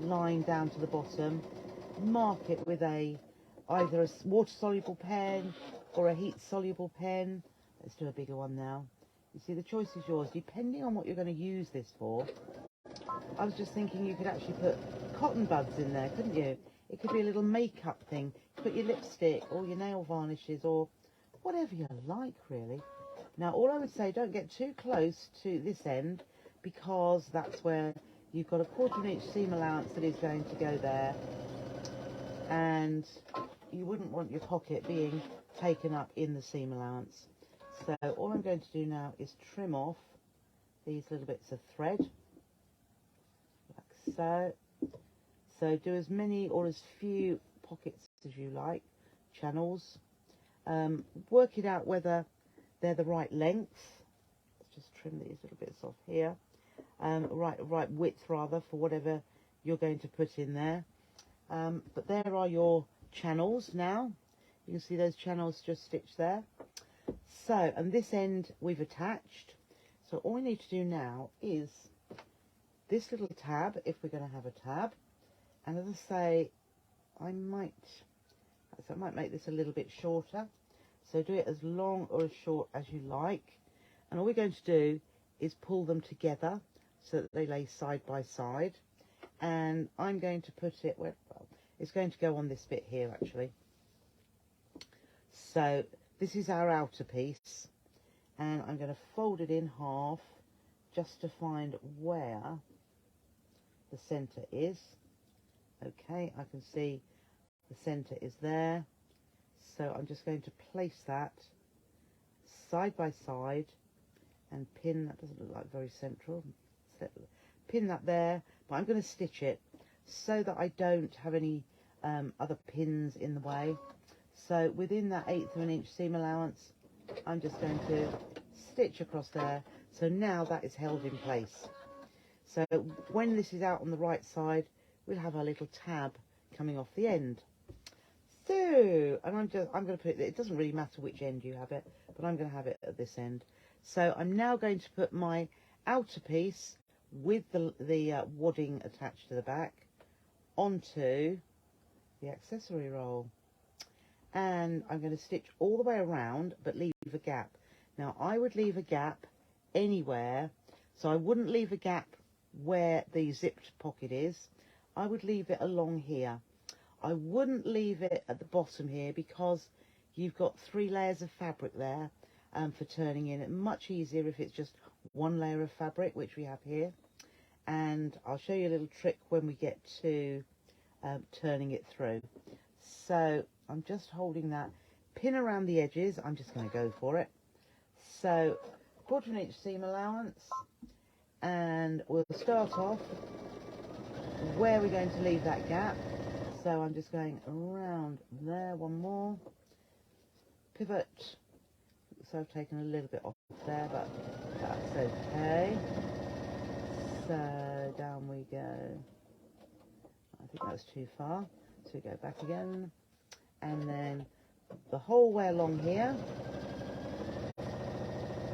line down to the bottom, mark it with either a water-soluble pen or a heat-soluble pen. Let's do a bigger one now. You see, the choice is yours, depending on what you're going to use this for. I was just thinking you could actually put cotton buds in there, couldn't you? It could be a little makeup thing. Put your lipstick or your nail varnishes or whatever you like, really. Now, all I would say, don't get too close to this end, because that's where you've got a 1/4 inch seam allowance that is going to go there, and you wouldn't want your pocket being taken up in the seam allowance. So all I'm going to do now is trim off these little bits of thread, like so. So do as many or as few pockets as you like, channels. Work it out whether they're the right length. Let's just trim these little bits off here. Right width rather, for whatever you're going to put in there. But there are your channels now. You can see those channels just stitched there. So, and this end we've attached. So all we need to do now is this little tab, if we're going to have a tab. And as I say, I might make this a little bit shorter. So do it as long or as short as you like. And all we're going to do is pull them together so that they lay side by side. And I'm going to put it where, well, it's going to go on this bit here actually. So this is our outer piece, and I'm going to fold it in half just to find where the centre is. Okay, I can see the centre is there. So I'm just going to place that side by side and pin, that doesn't look like very central, pin that there, but I'm going to stitch it so that I don't have any other pins in the way. So within that 1/8 of an inch seam allowance, I'm just going to stitch across there. So now that is held in place. So when this is out on the right side, we'll have our little tab coming off the end. So, and I'm going to put it, it doesn't really matter which end you have it, but I'm going to have it at this end. So I'm now going to put my outer piece with the wadding attached to the back onto the accessory roll. And I'm going to stitch all the way around, but leave a gap. Now, I would leave a gap anywhere, so I wouldn't leave a gap where the zipped pocket is. I would leave it along here. I wouldn't leave it at the bottom here, because you've got 3 layers of fabric there for turning in. It's much easier if it's just 1 layer of fabric, which we have here. And I'll show you a little trick when we get to turning it through. So I'm just holding that pin around the edges. I'm just going to go for it. So 1/4 inch seam allowance, and we'll start off where we're going to leave that gap. So I'm just going around there, one more pivot. So I've taken a little bit off there, but that's okay. So down we go. I think that's too far, so we go back again, and then the whole way along here,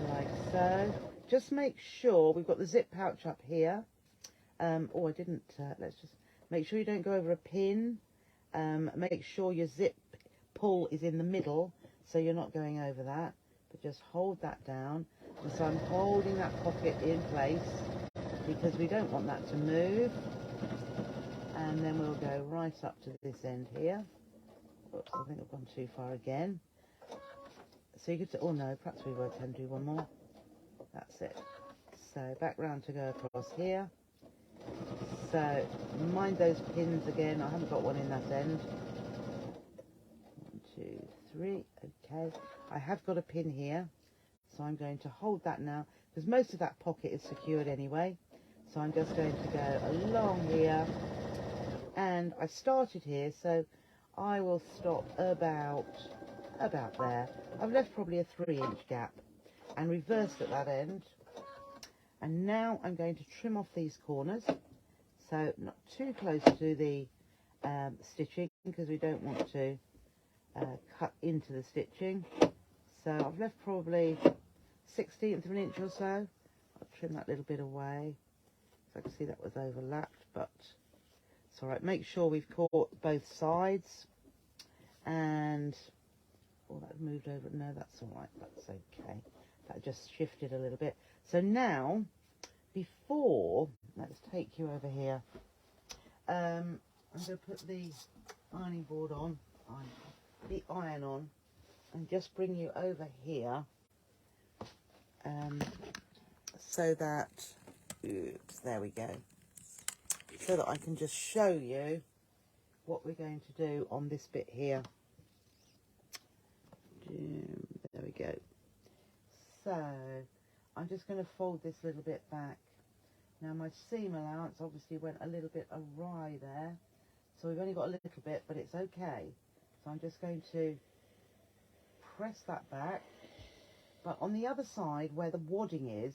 like so. Just make sure we've got the zip pouch up here. Oh, I didn't, let's just make sure you don't go over a pin. Make sure your zip pull is in the middle, so you're not going over that, but just hold that down. And so I'm holding that pocket in place because we don't want that to move. And then we'll go right up to this end here. Oops, I think I've gone too far again. So you could say, oh no, perhaps we won't do one more. That's it. So back round to go across here. So mind those pins again. I haven't got one in that end. 1, 2, 3. Okay. I have got a pin here. So I'm going to hold that now because most of that pocket is secured anyway. So I'm just going to go along here. And I started here, so I will stop about there. I've left probably a 3-inch gap and reversed at that end. And now I'm going to trim off these corners, so not too close to the stitching because we don't want to cut into the stitching. So I've left probably 1/16 of an inch or so. I'll trim that little bit away. So I can see that was overlapped, but it's all right. Make sure we've caught both sides. And oh, that moved over. No, that's all right. That's okay. That just shifted a little bit. So now, before, let's take you over here. I'm going to put the ironing board on, the iron on, and just bring you over here, so that, oops, there we go, so that I can just show you what we're going to do on this bit here. There we go. So I'm just going to fold this little bit back. Now my seam allowance obviously went a little bit awry there, so we've only got a little bit, but it's okay. So I'm just going to press that back, but on the other side where the wadding is,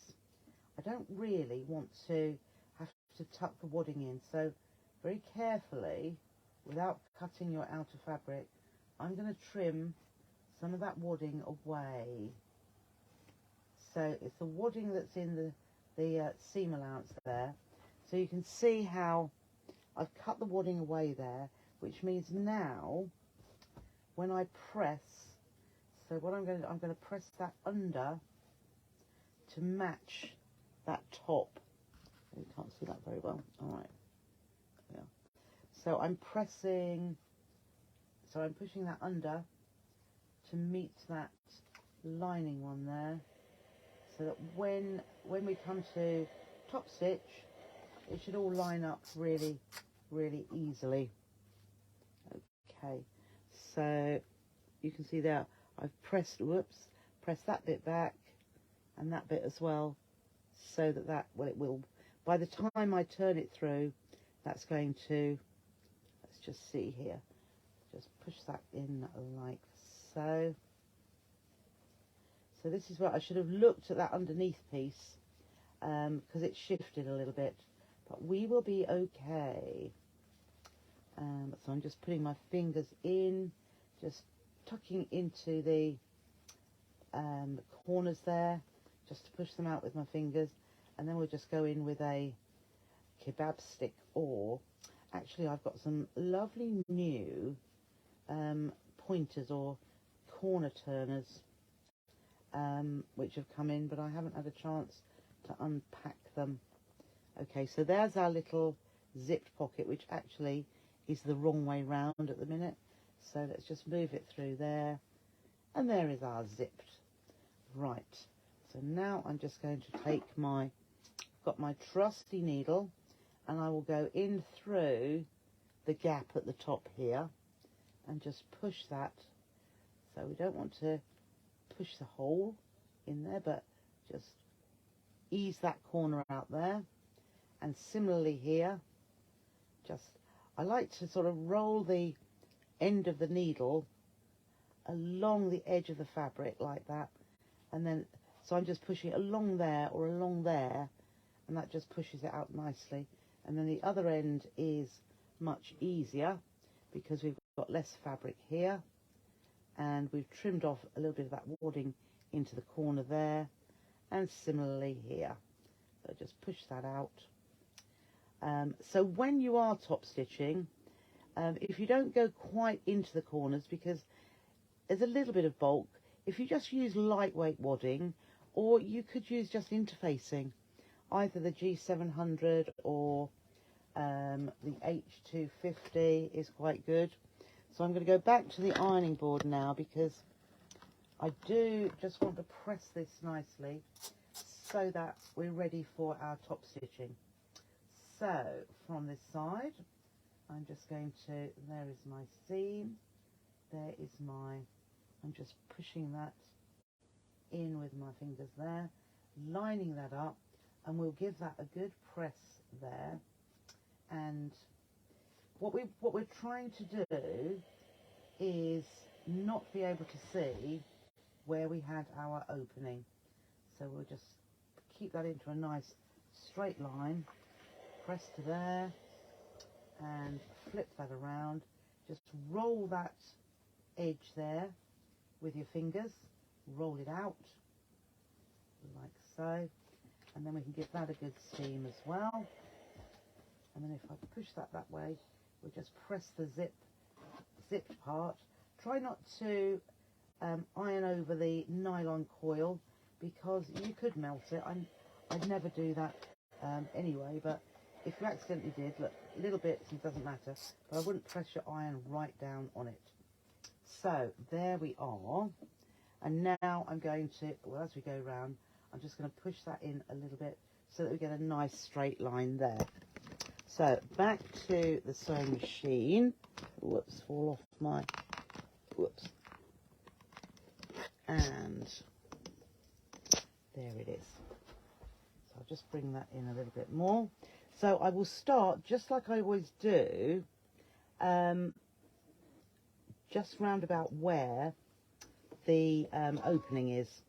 I don't really want to have to tuck the wadding in, so very carefully, without cutting your outer fabric, I'm going to trim some of that wadding away. So it's the wadding that's in the seam allowance there. So you can see how I've cut the wadding away there, which means now when I press, so what I'm going to press that under to match that top. You can't see that very well. All right. Yeah. So I'm pressing, so I'm pushing that under to meet that lining one there, so that when we come to top stitch, it should all line up really, really easily. Okay, so you can see there I've pressed that bit back and that bit as well, so that well, it will, by the time I turn it through, that's going to, let's just see here, just push that in like so. So this is where I should have looked at that underneath piece, because it shifted a little bit, but we will be okay. So I'm just putting my fingers in, just tucking into the corners there, just to push them out with my fingers, and then we'll just go in with a kebab stick, or actually I've got some lovely new pointers or corner turners which have come in, but I haven't had a chance to unpack them. Okay, so there's our little zipped pocket, which actually is the wrong way round at the minute, so let's just move it through there, and there is our zipped. Right, so now I'm just going to take got my trusty needle, and I will go in through the gap at the top here and just push that. So we don't want to push the hole in there, but just ease that corner out there. And similarly here, I like to sort of roll the end of the needle along the edge of the fabric like that, and then so I'm just pushing it along there or along there, and that just pushes it out nicely. And then the other end is much easier because we've got less fabric here, and we've trimmed off a little bit of that wadding into the corner there, and similarly here. So just push that out. So when you are top stitching, if you don't go quite into the corners because there's a little bit of bulk, if you just use lightweight wadding, or you could use just interfacing, either the G700 or the H250 is quite good. So I'm going to go back to the ironing board now, because I do just want to press this nicely so that we're ready for our top stitching. So from this side, I'm just going to, there is my seam, there is my, I'm just pushing that in with my fingers there, lining that up, and we'll give that a good press there. And what we're trying to do is not be able to see where we had our opening. So we'll just keep that into a nice straight line, press to there, and flip that around. Just roll that edge there with your fingers, roll it out like so, and then we can give that a good steam as well. And then if I push that way, we'll just press the zipped part. Try not to iron over the nylon coil, because you could melt it. I'd never do that anyway, but if you accidentally did, look, little bits, it doesn't matter, but I wouldn't press your iron right down on it. So there we are, and now I'm going to, well, as we go round, I'm just going to push that in a little bit so that we get a nice straight line there. So back to the sewing machine. Whoops, fall off my, whoops. And there it is. So I'll just bring that in a little bit more. So I will start, just like I always do, just round about where the opening is,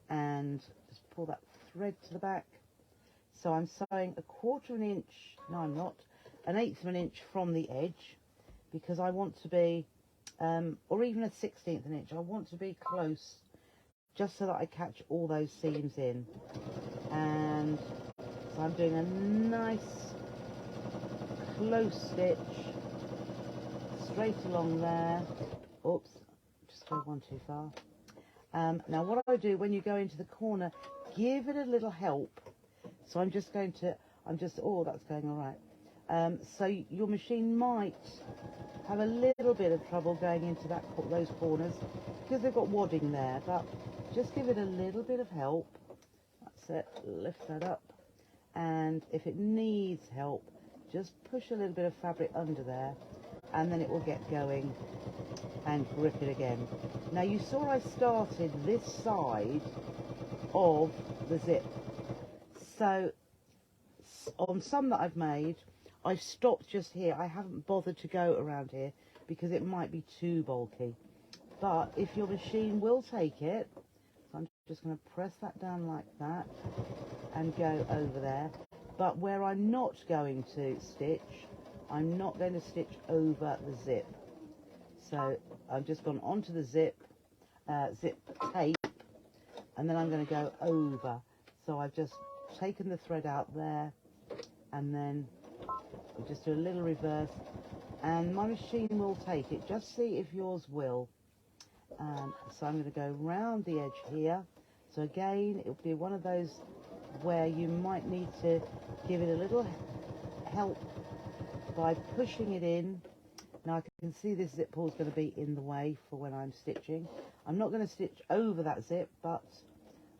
and just pull that thread to the back. So I'm sewing 1/4 of an inch, no I'm not, 1/8 of an inch from the edge, because I want to be, or even 1/16 of an inch, I want to be close, just so that I catch all those seams in. And so I'm doing a nice close stitch straight along there. Oops, just go one too far. Now what I do when you go into the corner, give it a little help. So I'm just going to, oh, that's going all right. So your machine might have a little bit of trouble going into those corners, because they've got wadding there, but just give it a little bit of help. That's it, lift that up. And if it needs help, just push a little bit of fabric under there, and then it will get going and grip it again. Now you saw I started this side of the zip. So on some that I've made, I've stopped just here. I haven't bothered to go around here because it might be too bulky. But if your machine will take it, so I'm just going to press that down like that and go over there. But where I'm not going to stitch, I'm not going to stitch over the zip. So I've just gone onto the zip tape, and then I'm going to go over. So I've just taken the thread out there, and then I'll just do a little reverse, and my machine will take it. Just see if yours will. So I'm going to go round the edge here. So again, it'll be one of those where you might need to give it a little help by pushing it in. Now I can see this zip pull is going to be in the way for when I'm stitching. I'm not going to stitch over that zip, but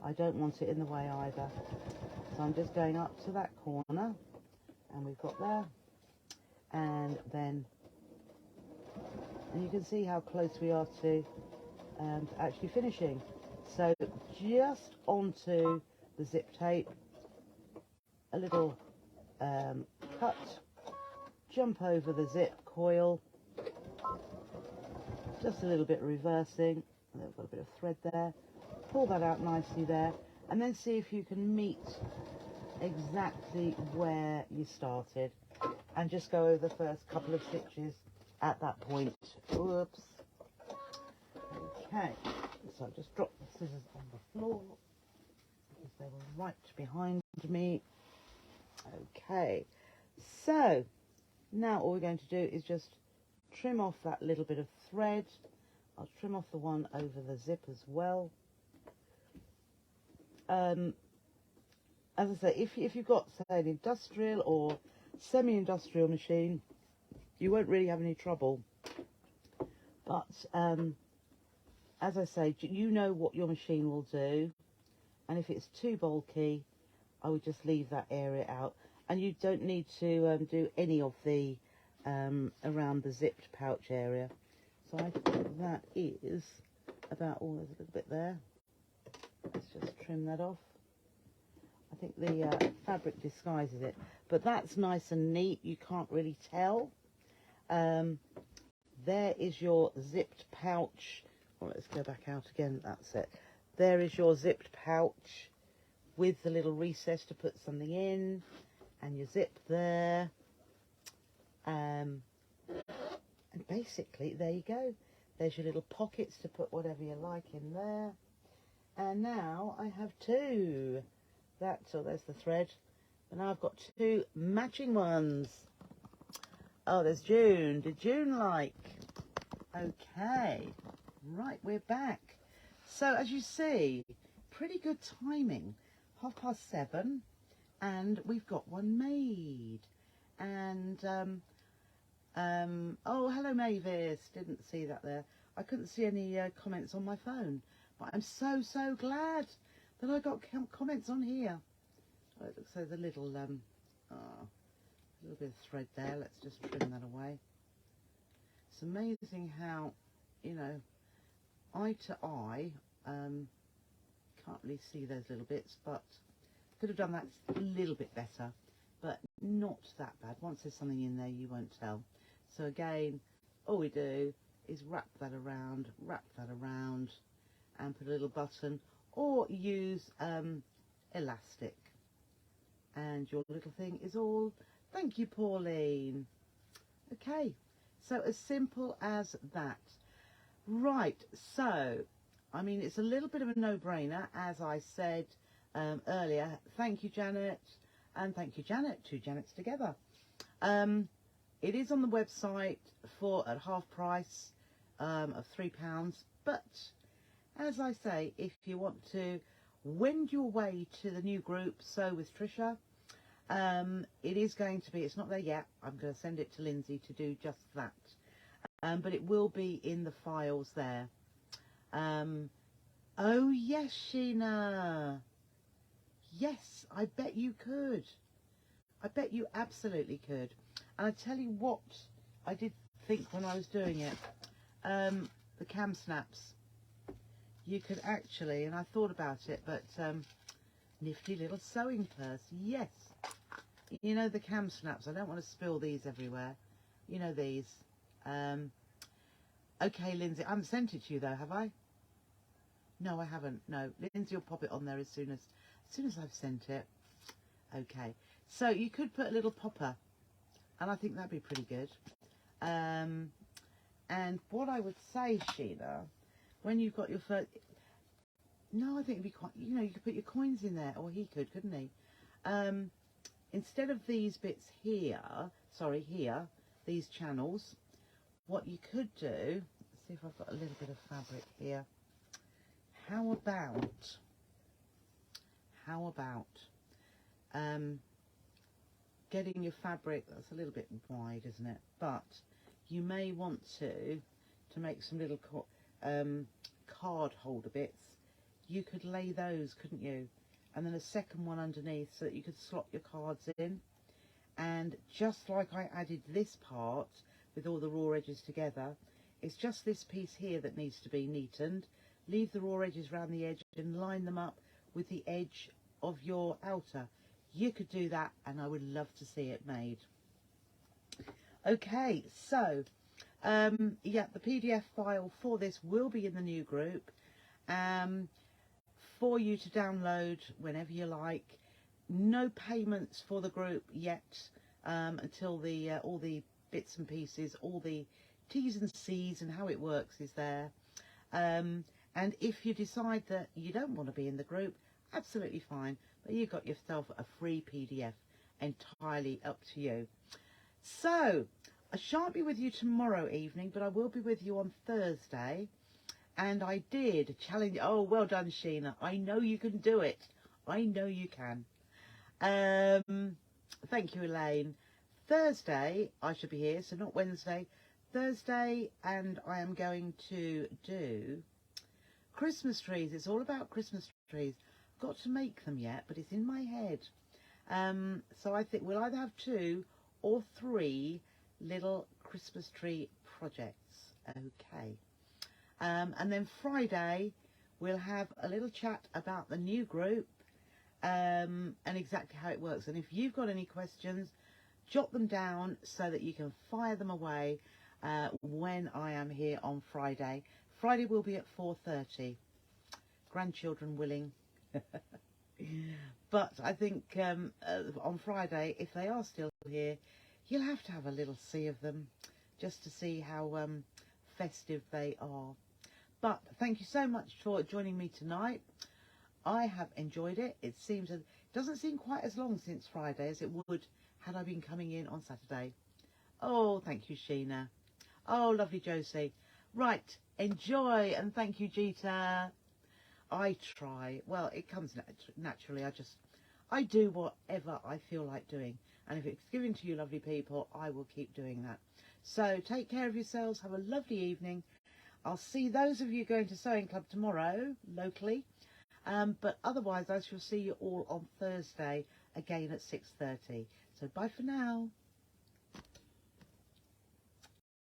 I don't want it in the way either. So I'm just going up to that corner, and we've got there, and then, and you can see how close we are to actually finishing. So just onto the zip tape, a little cut, jump over the zip coil, just a little bit reversing, and I've got a bit of thread there, pull that out nicely there, and then see if you can meet exactly where you started, and just go over the first couple of stitches at that point. Whoops. Okay, so I just dropped the scissors on the floor because they were right behind me. Okay, so now all we're going to do is just trim off that little bit of thread. I'll trim off the one over the zip as well. as I say, if you've got, say, an industrial or semi-industrial machine, you won't really have any trouble. But as I say, you know what your machine will do, and if it's too bulky, I would just leave that area out. And you don't need to do any of the around the zipped pouch area. So I think that is about, oh, there's a little bit there. Let's just trim that off. I think the fabric disguises it, but that's nice and neat. You can't really tell. There is your zipped pouch. Well, let's go back out again. That's it. There is your zipped pouch with the little recess to put something in, and your zip there. And basically, there you go. There's your little pockets to put whatever you like in there. And now I have two. So there's the thread. And now I've got two matching ones. Oh, there's June. Did June like? Okay. Right, we're back. So as you see, pretty good timing. 7:30, and we've got one made. And oh, hello Mavis. Didn't see that there. I couldn't see any comments on my phone, but I'm so glad that I got comments on here. Oh, it looks like there's a little little bit of thread there. Let's just trim that away. It's amazing how, you know, eye to eye, can't really see those little bits, but could have done that a little bit better, but not that bad. Once there's something in there, you won't tell. So again, all we do is wrap that around, and put a little button, or use elastic, and your little thing is all. Thank you, Pauline. Okay, so as simple as that. Right, so I mean, it's a little bit of a no-brainer, as I said earlier. Thank you, Janet, and thank you, Janet. Two Janets together. It is on the website at half price of £3, but as I say, if you want to wend your way to the new group, so with Trisha, it is going to be, it's not there yet, I'm going to send it to Lindsay to do just that, but it will be in the files there. Oh yes, Sheena, yes, I bet you could. I bet you absolutely could. And I tell you what I did think when I was doing it, the cam snaps, you could actually, and I thought about it, but nifty little sewing purse, yes. You know, the cam snaps, I don't want to spill these everywhere. You know these. Okay, Lindsay, I haven't sent it to you though, have I? No, I haven't. No, Lindsay will pop it on there as soon as I've sent it. Okay, so you could put a little popper, and I think that'd be pretty good. And what I would say, Sheila, when you've got your first, no, I think it'd be quite, you know, you could put your coins in there, or he could, couldn't he? Instead of these bits here, sorry, here, these channels, what you could do, let's see if I've got a little bit of fabric here. How about getting your fabric, that's a little bit wide, isn't it? But you may want to make some little card holder bits. You could lay those, couldn't you? And then a second one underneath so that you could slot your cards in. And just like I added this part with all the raw edges together, it's just this piece here that needs to be neatened. Leave the raw edges around the edge and line them up with the edge of your outer. You could do that, and I would love to see it made. Okay, so yeah, the PDF file for this will be in the new group for you to download whenever you like. No payments for the group yet until the all the bits and pieces, all the T's and C's and how it works is there. And if you decide that you don't want to be in the group, absolutely fine, but you've got yourself a free PDF, entirely up to you. So I shan't be with you tomorrow evening, but I will be with you on Thursday. And I did challenge, oh, well done, Sheena. I know you can do it. I know you can. Thank you, Elaine. Thursday, I should be here, so not Wednesday. Thursday, and I am going to do Christmas trees. It's all about Christmas trees. Got to make them yet, but it's in my head. So I think we'll either have 2 or 3 little Christmas tree projects. Okay. And then Friday, we'll have a little chat about the new group and exactly how it works. And if you've got any questions, jot them down so that you can fire them away when I am here on Friday. Friday will be at 4:30, grandchildren willing. But I think on Friday, if they are still here, you'll have to have a little see of them just to see how festive they are. But thank you so much for joining me tonight. I have enjoyed it. It doesn't seem quite as long since Friday as it would had I been coming in on Saturday. Oh, thank you, Sheena. Oh, lovely Josie. Right, enjoy, and thank you, Jeeta. I try. Well, it comes naturally. I do whatever I feel like doing. And if it's given to you lovely people, I will keep doing that. So take care of yourselves. Have a lovely evening. I'll see those of you going to Sewing Club tomorrow, locally. But otherwise, I shall see you all on Thursday, again at 6:30. So bye for now.